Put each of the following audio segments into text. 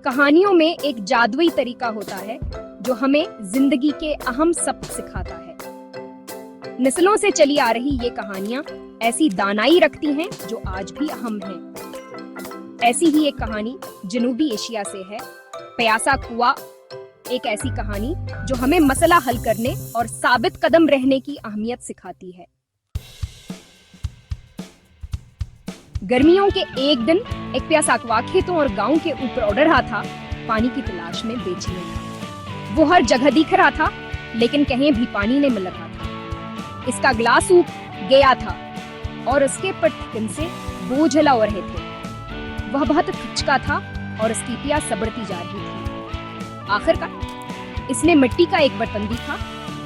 कहानियों में एक जादुई तरीका होता है जो हमें जिंदगी के अहम सबक सिखाता है। नस्लों से चली आ रही ये कहानियां ऐसी दानाई रखती हैं जो आज भी अहम हैं। ऐसी ही एक कहानी जनूबी एशिया से है, प्यासा कुआं। एक ऐसी कहानी जो हमें मसला हल करने और साबित कदम रहने की अहमियत सिखाती है। गर्मियों के एक दिन एक प्यासा कुआं खेतों और गांव के ऊपर उड़ रहा था, पानी की तलाश में बेचैन। वो हर जगह दिख रहा था लेकिन कहीं भी पानी नहीं मिल रहा था। इसका गिलास सूख गया था और उसके पटकन से बोझ हिला रहे थे। वह बहुत खचका था और उसकी प्यास बढ़ती जा रही थी। आखिरकार इसने मिट्टी का एक बर्तन देखा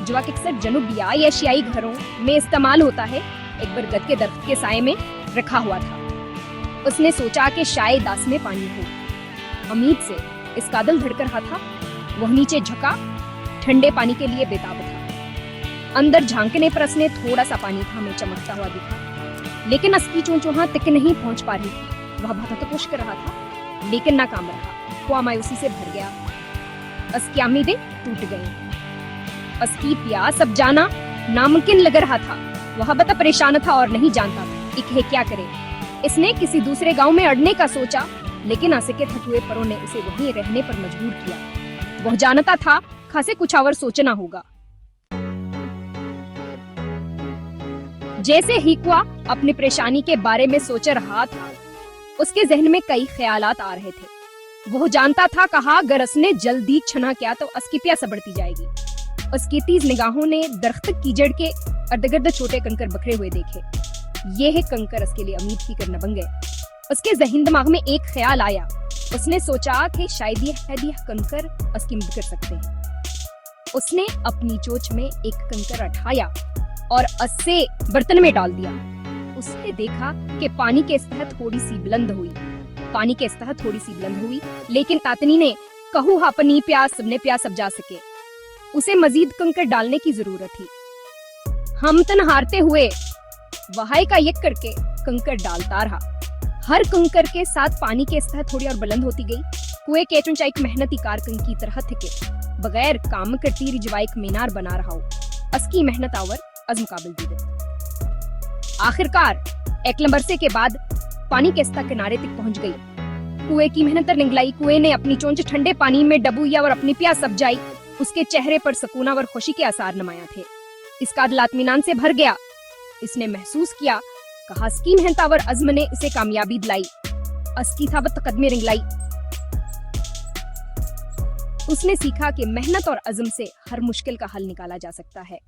जो अक्सर जनूबी एशियाई घरों में इस्तेमाल होता है, एक बरगद के दरख्त के साए में रखा हुआ था। उसने सोचा कि शायद दास में पानी हो। उम्मीद से इसका दिल धड़क रहा था। वह नीचे झुका, ठंडे पानी के लिए बेताब था। अंदर झांकने पर उसने थोड़ा सा पानी था में चमकता हुआ दिखा, लेकिन उसकी चोंचों तक नहीं पहुंच पा रही थी। वह बहुत कोशिश कर रहा था लेकिन नाकाम रहा। कुआं मायूसी से भर गया। उसकी उम्मीदें टूट गईं। उसकी प्यास अब जाना नामुमकिन लग रहा था। वह बहुत परेशान था और नहीं जानता था क्या करे। इसने किसी दूसरे गांव में अड़ने का सोचा, लेकिन आसे के थके हुए परों ने उसे वहीं रहने पर मजबूर किया। वह जानता था खासे कुछ और सोचना होगा। जैसे ही कुआं अपनी परेशानी के बारे में सोच रहा था, उसके जहन में कई ख्यालात आ रहे थे। वह जानता था कहा अगर उसने जल्दी छना किया तो उसकी प्यास बढ़ती जाएगी। उसकी तेज निगाहों ने दरख्त की जड़ के अर्धगर्द छोटे कंकर बिखरे हुए देखे। ये कंकर उसके लिए उम्मीद की करना बन गए। उसके जहन दिमाग में एक ख्याल आया। उसने सोचा कि शायद ये कंकर उसकी मदद कर सकते हैं। उसने अपनी चोंच में एक कंकर उठाया और उससे बर्तन में डाल दिया। उसने देखा कि पानी की सतह थोड़ी सी बुलंद हुई, लेकिन तातनी ने कहू अपनी प्यास सबने प्यास अब जा सके। उसे मजीद कंकर डालने की जरूरत थी। हम तन हारते हुए वहाई का एक करके कंकर डालता रहा। हर कंकर के साथ पानी की सतह थोड़ी और बुलंद होती गई। कुएं के ऊंचा एक मेहनती कारकन की तरह थे, बगैर काम करती रिजवा एक मीनार बना रहा हो। उसकी मेहनत आवर अज़्म काबिल दीदत। आखिरकार एक लंबरसे के बाद पानी के सतह किनारे तक पहुंच गई। कुएं की मेहनत निगलाई। कुएं ने अपनी चोंच ठंडे पानी में डबोया और अपनी प्यास समझाई। उसके चेहरे पर सुकून और खुशी के आसार नुमाया थे। इसका दिल इत्मीनान से भर गया। इसने महसूस किया कहा इसकी मेहनत और अज़्म ने उसे कामयाबी दिलाई। उसकी थाबत कदमें रिंगलाई। उसने सीखा कि मेहनत और अज़्म से हर मुश्किल का हल निकाला जा सकता है।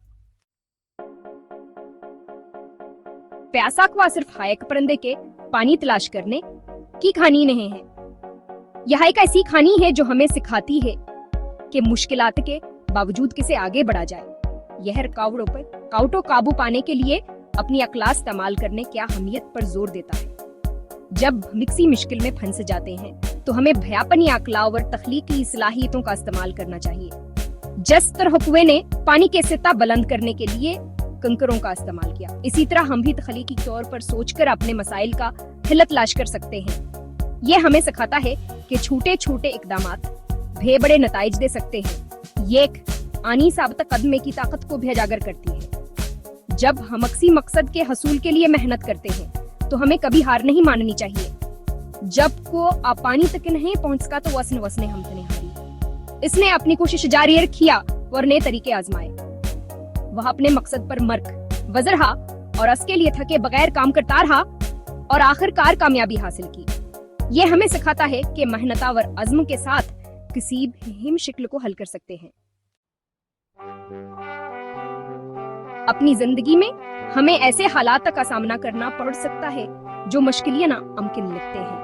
प्यासा कुआं सिर्फ एक परिंदे के पानी तलाश करने की कहानी नहीं है। यह एक ऐसी कहानी है जो हमें सिखाती है कि मुश्किलात के बावजूद किसे आगे बढ़ा जाए। यह रुकावटों काबू पाने के लिए अपनी अक्ला इस्तेमाल करने की अहमियत पर जोर देता है। जब हम किसी मुश्किल में फंस जाते हैं तो हमें भयापनी अक्ला और तख्लीकी सलाहियतों का इस्तेमाल करना चाहिए। जिस तरह कुएं ने पानी के सतह बुलंद करने के लिए कंकरों का इस्तेमाल किया, इसी तरह हम भी तख्लीकी तौर पर सोचकर अपने मसाइल का हल तलाश कर सकते हैं। यह हमें सिखाता है कि छोटे छोटे इकदामात भी बड़े नताइज दे सकते हैं। ये एक आनी साबित कदमे की ताकत को भी उजागर करती है। जब हम किसी मकसद के हसूल के लिए मेहनत करते हैं तो हमें कभी हार नहीं माननी चाहिए। जब को आप पानी तक नहीं पहुंच सका तो वसने हम नहीं हारी। इसने अपनी कोशिश जारी रखिया और नए तरीके आजमाए। वह अपने मकसद पर मर्क वजर रहा और उसके लिए थके बगैर काम करता रहा और आखिरकार कामयाबी हासिल की। यह हमें सिखाता है कि मेहनत और अज़्म के साथ किसी भी मुश्किल को हल कर सकते हैं। अपनी जिंदगी में हमें ऐसे हालात का सामना करना पड़ सकता है जो मुश्किलें नामुमकिन लगते हैं,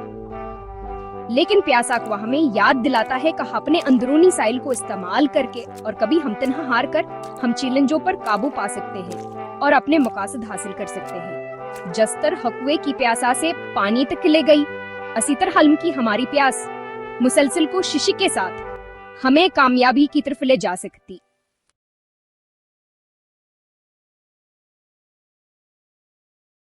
लेकिन प्यासा कुआं हमें याद दिलाता है कि अपने अंदरूनी साइल को इस्तेमाल करके और कभी हम तन्हा हार कर हम चैलेंजों पर काबू पा सकते हैं और अपने मकासद हासिल कर सकते हैं। जिस तरह कुएं की प्यासा से पानी तक ले गई, इसी तरह हल्म की हमारी प्यास मुसलसल कोशिश के साथ हमें कामयाबी की तरफ ले जा सकती।